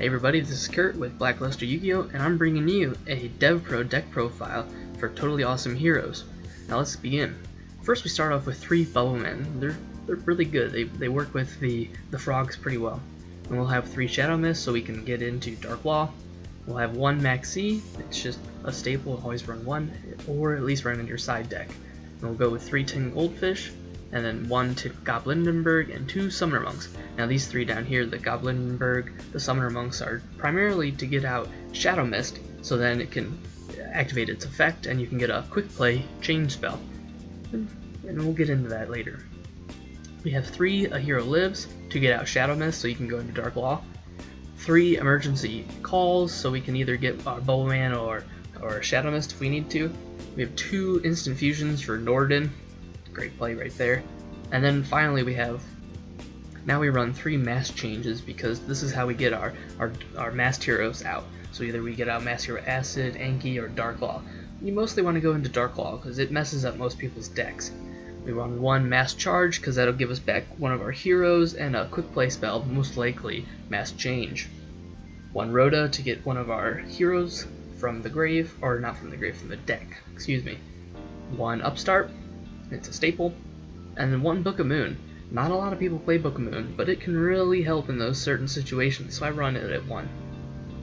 Hey everybody, this is Kurt with Blackluster Yu-Gi-Oh! And I'm bringing you a DevPro deck profile for Totally Awesome Heroes. Now let's begin. First we start off with 3 Bubblemen. They're really good. They work with the frogs pretty well. And we'll have 3 Shadow Mist so we can get into Dark Law. We'll have 1 Maxi, it's just a staple, always run 1, or at least run in your side deck. And we'll go with 3 Tin Goldfish, and then 1 to Goblindenberg, and 2 Summoner Monks. Now these 3 down here, the Goblindenberg, the Summoner Monks, are primarily to get out Shadow Mist, so then it can activate its effect, and you can get a quick play change spell. And we'll get into that later. We have 3 A Hero Lives to get out Shadow Mist, so you can go into Dark Law. 3 Emergency Calls, so we can either get our Bowman or Shadow Mist if we need to. We have 2 Instant Fusions for Norden. Great play right there. And then finally we run 3 mass changes, because this is how we get our masked heroes out. So either we get out Masked Hero Acid, Anki, or Dark Law. You mostly want to go into Dark Law because it messes up most people's decks. We run 1 Mass Charge because that'll give us back one of our heroes, and a quick play spell, most likely Mass Change. 1 Rhoda to get one of our heroes from the grave, or not from the grave, from the deck, excuse me. 1 Upstart, it's a staple, and then 1 Book of Moon. Not a lot of people play Book of Moon, but it can really help in those certain situations, so I run it at 1.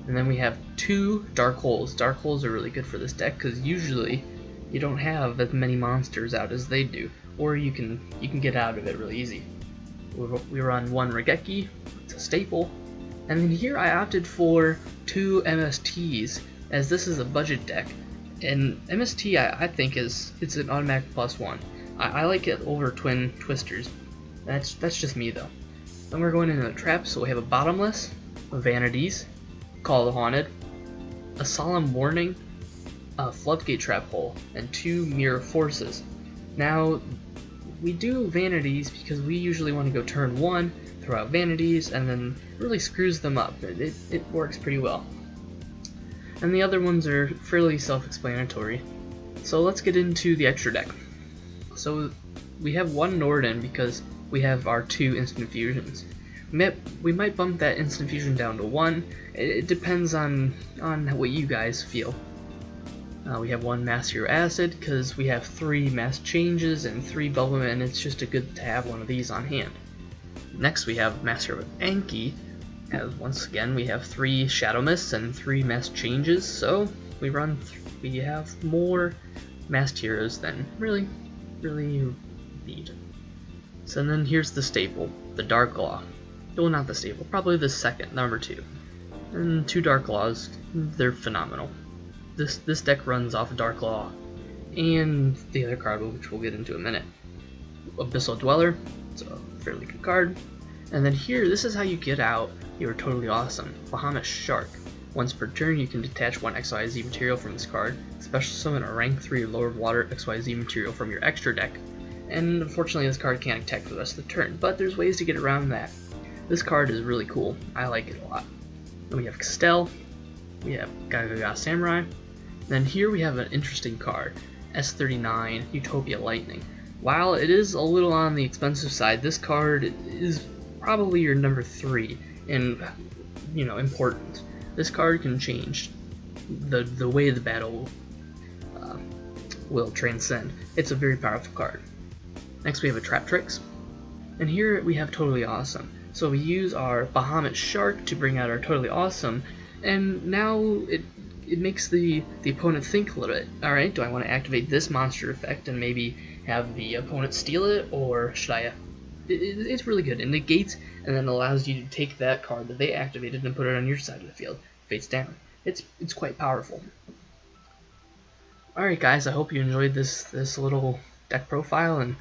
And then we have 2 Dark Holes. Dark Holes are really good for this deck because usually you don't have as many monsters out as they do, or you can get out of it really easy. We run 1 Regeki, it's a staple, and then here I opted for 2 MSTs, as this is a budget deck. And MST I think it's an automatic +1. I like it over Twin Twisters. That's just me though. Then we're going into the traps, so we have a Bottomless, a Vanities, Call of the Haunted, a Solemn Warning, a Floodgate Trap Hole, and 2 Mirror Forces. Now, we do Vanities because we usually want to go turn 1, throw out Vanities, and then it really screws them up. It works pretty well. And the other ones are fairly self-explanatory. So let's get into the extra deck. So we have 1 Norden because we have our 2 Instant Fusions. We might bump that Instant Fusion down to 1. It depends on what you guys feel. We have 1 Masked Hero Acid because we have 3 Mass Changes and 3 Bubblemen, and it's just good to have one of these on hand. Next we have Masked Hero Anki, as once again we have 3 Shadow Mists and 3 Mass Changes, so we have more Masked Heroes than really you need. So then here's the staple, the Dark Law. Well, not the staple, probably the second, number 2. And 2 Dark Laws, they're phenomenal. This deck runs off Dark Law and the other card, which we'll get into in a minute. Abyssal Dweller, it's a fairly good card. And then here, this is how you get out your Totally Awesome Bahamut Shark. Once per turn, you can detach 1 XYZ material from this card, special summon a rank 3 or lower water XYZ material from your extra deck, and unfortunately this card can't attack for the rest of the turn, but there's ways to get around that. This card is really cool, I like it a lot. Then we have Castell, we have Gaga Samurai, then here we have an interesting card, S39 Utopia Lightning. While it is a little on the expensive side, this card is probably your number 3 in importance. This card can change the way the battle will transcend. It's a very powerful card. Next we have a Trap Tricks, and here we have Totally Awesome. So we use our Bahamut Shark to bring out our Totally Awesome, and now it makes the opponent think a little bit. Alright, do I want to activate this monster effect and maybe have the opponent steal it, or should I... It's really good. It negates and then allows you to take that card that they activated and put it on your side of the field, face down. It's quite powerful. Alright guys, I hope you enjoyed this little deck profile, and